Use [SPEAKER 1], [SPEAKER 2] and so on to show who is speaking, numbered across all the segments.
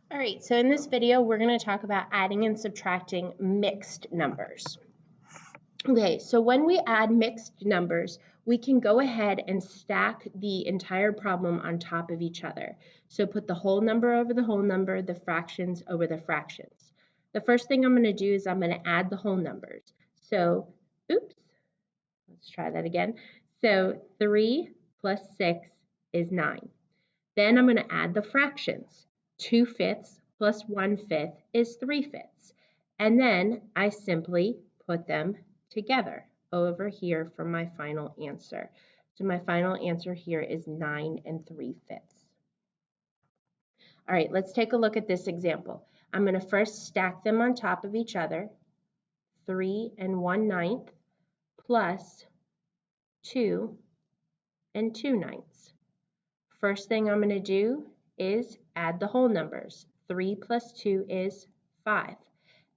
[SPEAKER 1] All right, so in this video, we're going to talk about adding and subtracting mixed numbers. Okay, so when we add mixed numbers, we can go ahead and stack the entire problem on top of each other. So put the whole number over the whole number, the fractions over the fractions. The first thing I'm going to do is I'm going to add the whole numbers. So, let's try that again. So 3 plus 6 is 9. Then I'm going to add the fractions. 2/5 plus 1/5 is 3/5. And then I simply put them together over here for my final answer. So my final answer here is 9 3/5. All right, let's take a look at this example. I'm going to first stack them on top of each other. 3 1/9 plus 2 2/9. First thing I'm going to do is add the whole numbers. 3 plus 2 is 5.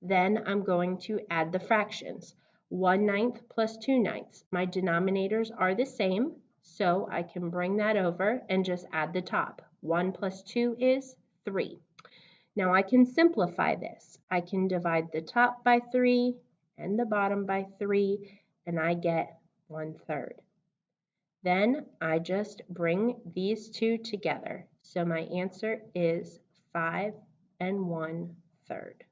[SPEAKER 1] Then I'm going to add the fractions. 1/9 plus 2/9. My denominators are the same, so I can bring that over and just add the top. 1 plus 2 is 3. Now I can simplify this. I can divide the top by 3 and the bottom by 3, and I get 1/3. Then I just bring these two together. So my answer is 5 1/3.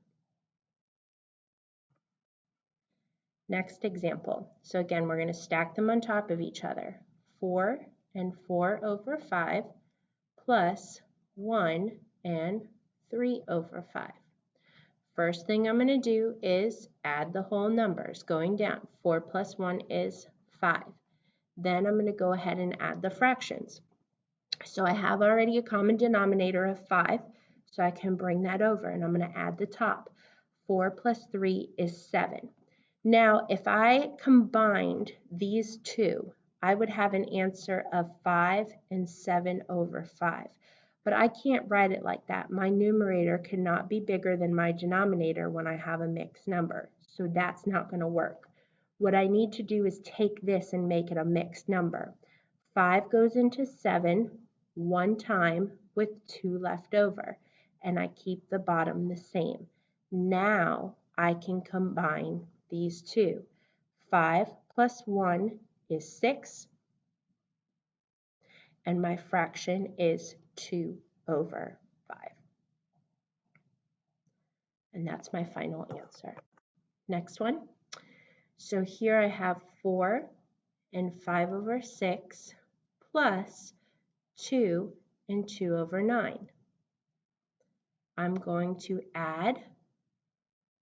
[SPEAKER 1] Next example. So again, we're going to stack them on top of each other. 4 4/5 plus 1 3/5. First thing I'm going to do is add the whole numbers going down. 4 plus 1 is 5. Then I'm going to go ahead and add the fractions. So I have already a common denominator of 5, so I can bring that over, and I'm going to add the top. 4 plus 3 is 7. Now, if I combined these two, I would have an answer of 5 7/5. But I can't write it like that. My numerator cannot be bigger than my denominator when I have a mixed number, so that's not going to work. What I need to do is take this and make it a mixed number. 5 goes into 7 one time with 2 left over, and I keep the bottom the same. Now I can combine these two. 5 plus 1 is 6, and my fraction is 2/5. And that's my final answer. Next one. So here I have 4 5/6 plus 2 2/9. I'm going to add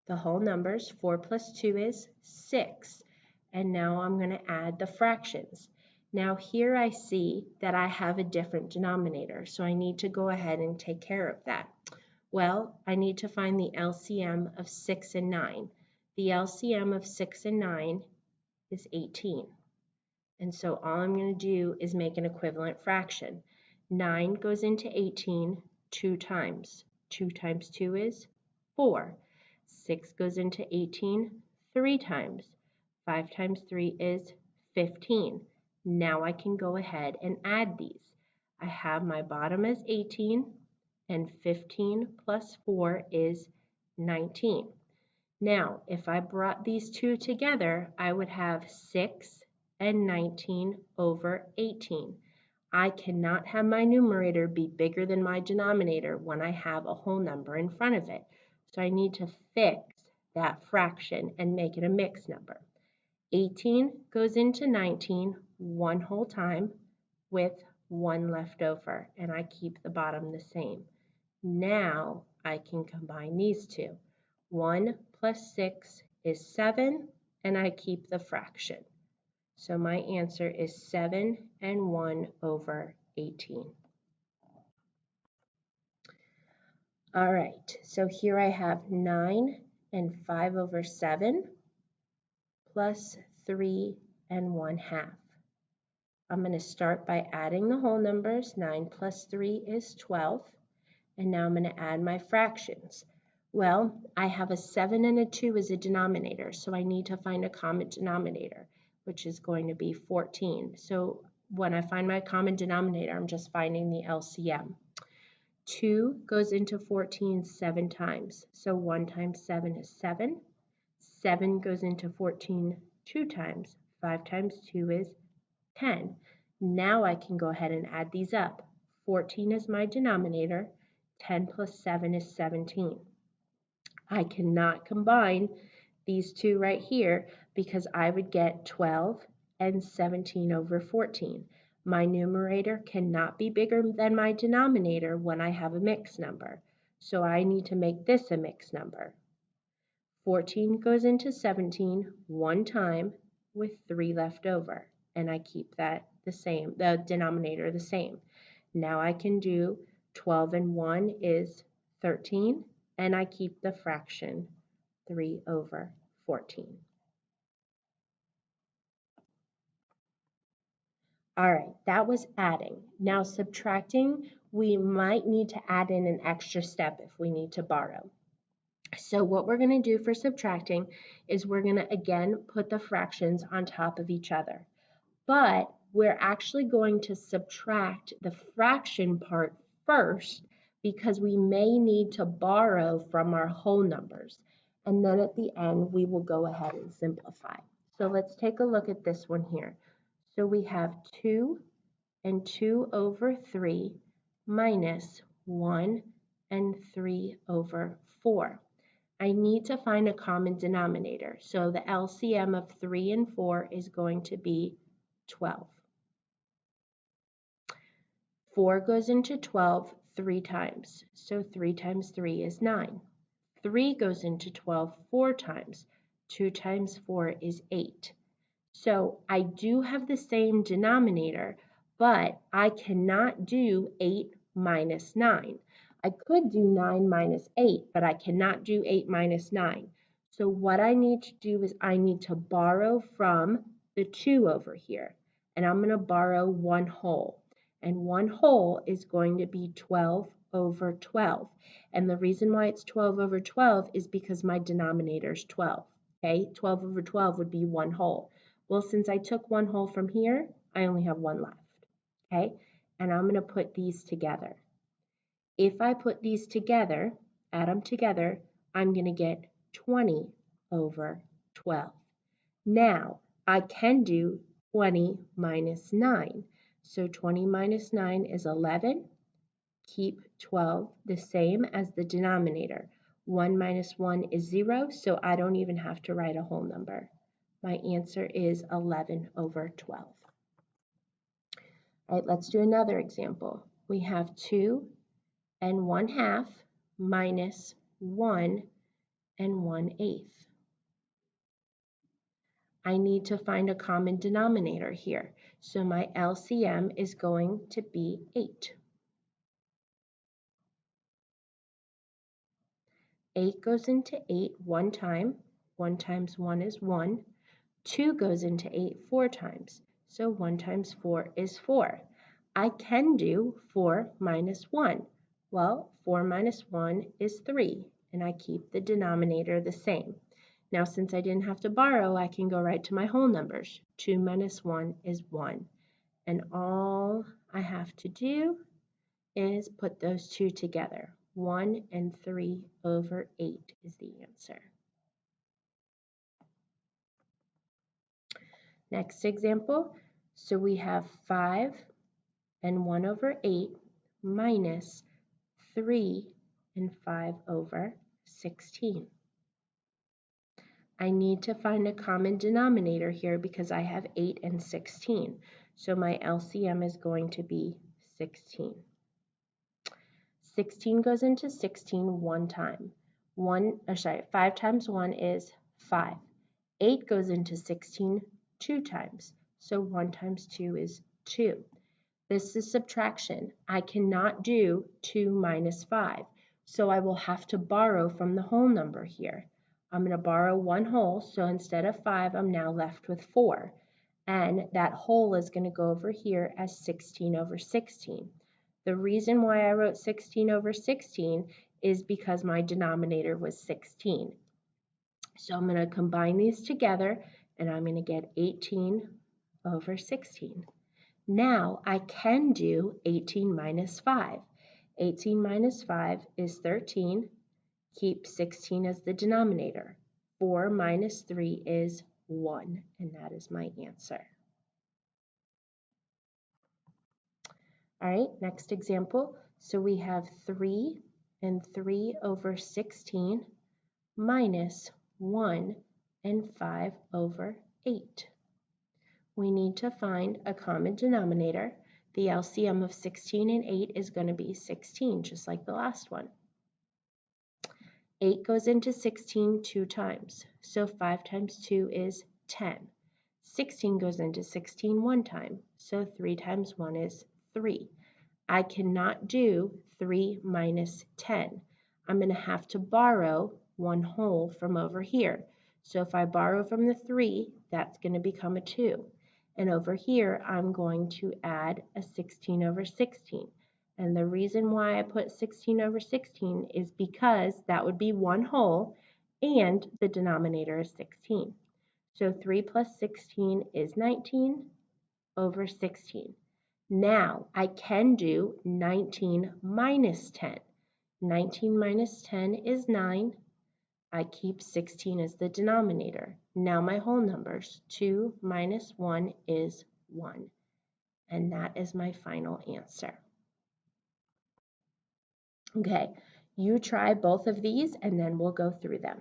[SPEAKER 1] the whole numbers. 4 plus 2 is 6. And now I'm going to add the fractions. Now here I see that I have a different denominator, so I need to go ahead and take care of that. Well, I need to find the LCM of 6 and 9. The LCM of 6 and 9 is 18. And so all I'm going to do is make an equivalent fraction. 9 goes into 18 2 times. 2 times 2 is 4. 6 goes into 18 3 times. 5 times 3 is 15. Now I can go ahead and add these. I have my bottom as 18, and 15 plus 4 is 19. Now, if I brought these two together, I would have 6 19/18. I cannot have my numerator be bigger than my denominator when I have a whole number in front of it. So I need to fix that fraction and make it a mixed number. 18 goes into 19 one whole time with 1 left over, and I keep the bottom the same. Now I can combine these two. 1 plus 6 is 7, and I keep the fraction. So my answer is 7 1/18. All right, so here I have 9 5/7 plus 3 1/2. I'm going to start by adding the whole numbers. 9 plus 3 is 12. And now I'm going to add my fractions. Well, I have a 7 and a 2 as a denominator, so I need to find a common denominator, which is going to be 14. So when I find my common denominator, I'm just finding the LCM. 2 goes into 14 7 times. So 1 times 7 is 7. 7 goes into 14 2 times. 5 times 2 is 10. Now I can go ahead and add these up. 14 is my denominator. 10 plus 7 is 17. I cannot combine these two right here because I would get 12 and 17 over 14. My numerator cannot be bigger than my denominator when I have a mixed number. So I need to make this a mixed number. 14 goes into 17 one time with 3 left over, and I keep that the same, the denominator the same. Now I can do 12 and 1 is 13, and I keep the fraction 3 over 14. All right, that was adding. Now subtracting, we might need to add in an extra step if we need to borrow. So what we're going to do for subtracting is we're going to again put the fractions on top of each other. But we're actually going to subtract the fraction part first because we may need to borrow from our whole numbers. And then at the end, we will go ahead and simplify. So let's take a look at this one here. So we have 2 and 2 over 3 minus 1 and 3 over 4. I need to find a common denominator. So the LCM of 3 and 4 is going to be 12. 4 goes into 12 3 times. So 3 times 3 is 9. 3 goes into 12 4 times. 2 times 4 is 8. So I do have the same denominator, but I cannot do 8 minus 9. I could do 9 minus 8, but I cannot do 8 minus 9. So what I need to do is I need to borrow from the 2 over here. And I'm going to borrow 1 whole. And 1 whole is going to be 12 over 12. And the reason why it's 12 over 12 is because my denominator is 12. Okay, 12 over 12 would be 1 whole. Well, since I took 1 whole from here, I only have 1 left, okay? And I'm going to put these together. If I put these together, add them together, I'm going to get 20 over 12. Now, I can do 20 minus 9. So 20 minus 9 is 11. Keep 12 the same as the denominator. 1 minus 1 is 0, so I don't even have to write a whole number. My answer is 11 over 12. All right, let's do another example. We have 2 and 1/2 minus 1 and 1/8. I need to find a common denominator here. So my LCM is going to be 8. 8 goes into 8 one time. 1 times 1 is 1. 2 goes into 8 4 times. So 1 times 4 is 4. I can do 4 minus 1. Well, 4 minus 1 is 3, and I keep the denominator the same. Now, since I didn't have to borrow, I can go right to my whole numbers. 2 minus 1 is 1. And all I have to do is put those two together. 1 and 3 over 8 is the answer. Next example, so we have 5 and 1 over 8 minus 3 and 5 over 16. I need to find a common denominator here because I have 8 and 16. So my LCM is going to be 16. 16 goes into 16 one time. 5 times 1 is 5. 8 goes into 16 2 times. So 1 times 2 is 2. This is subtraction. I cannot do 2 minus 5. So I will have to borrow from the whole number here. I'm going to borrow 1 whole. So instead of 5, I'm now left with 4. And that whole is going to go over here as 16 over 16. The reason why I wrote 16 over 16 is because my denominator was 16. So I'm going to combine these together, and I'm going to get 18 over 16. Now I can do 18 minus 5. 18 minus 5 is 13. Keep 16 as the denominator. 4 minus 3 is 1, and that is my answer. All right, next example. So we have 3 and 3 over 16 minus 1 and 5 over 8. We need to find a common denominator. The LCM of 16 and 8 is going to be 16, just like the last one. 8 goes into 16 2 times, so 5 times 2 is 10. 16 goes into 16 one time, so 3 times 1 is 3. I cannot do 3 minus 10. I'm going to have to borrow 1 whole from over here. So if I borrow from the 3, that's going to become a 2. And over here, I'm going to add a 16 over 16. And the reason why I put 16 over 16 is because that would be 1 whole, and the denominator is 16. So 3 plus 16 is 19 over 16. Now, I can do 19 minus 10. 19 minus 10 is 9. I keep 16 as the denominator. Now my whole numbers, 2 minus 1 is 1. And that is my final answer. Okay, you try both of these and then we'll go through them.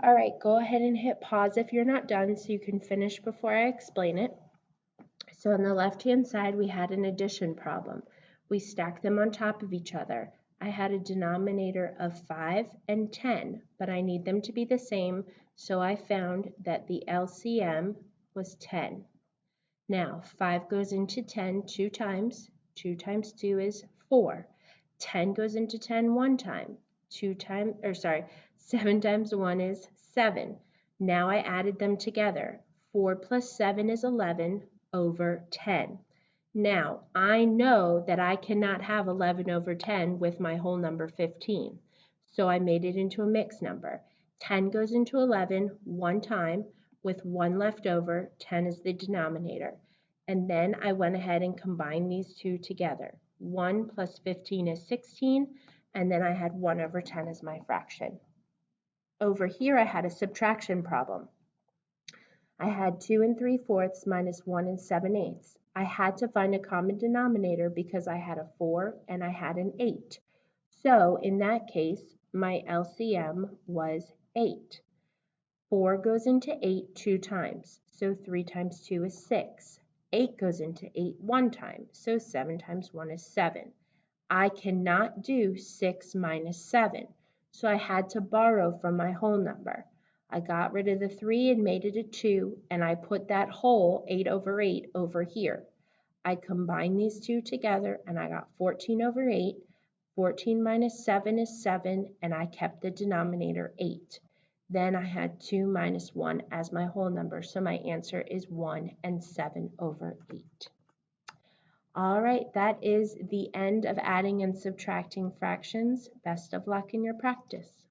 [SPEAKER 1] All right, go ahead and hit pause if you're not done so you can finish before I explain it. So on the left-hand side, we had an addition problem. We stacked them on top of each other. I had a denominator of 5 and 10, but I need them to be the same, so I found that the LCM was 10. Now, 5 goes into 10 2 times. 2 times 2 is 4. 10 goes into 10 one time. 7 times 1 is 7. Now I added them together. 4 plus 7 is 11 over 10. Now, I know that I cannot have 11 over 10 with my whole number 15. So I made it into a mixed number. 10 goes into 11 one time. With 1 left over, 10 is the denominator. And then I went ahead and combined these two together. 1 plus 15 is 16, and then I had 1 over 10 as my fraction. Over here, I had a subtraction problem. I had 2 3/4 minus 1 7/8. I had to find a common denominator because I had a 4 and I had an 8. So in that case, my LCM was 8. 4 goes into 8 2 times, so 3 times 2 is 6. 8 goes into 8 one time, so 7 times 1 is 7. I cannot do 6 minus 7, so I had to borrow from my whole number. I got rid of the 3 and made it a 2, and I put that whole 8 over here. I combined these two together, and I got 14 over 8. 14 minus 7 is 7, and I kept the denominator 8. Then I had 2 minus 1 as my whole number, so my answer is 1 and 7 over 8. All right, that is the end of adding and subtracting fractions. Best of luck in your practice.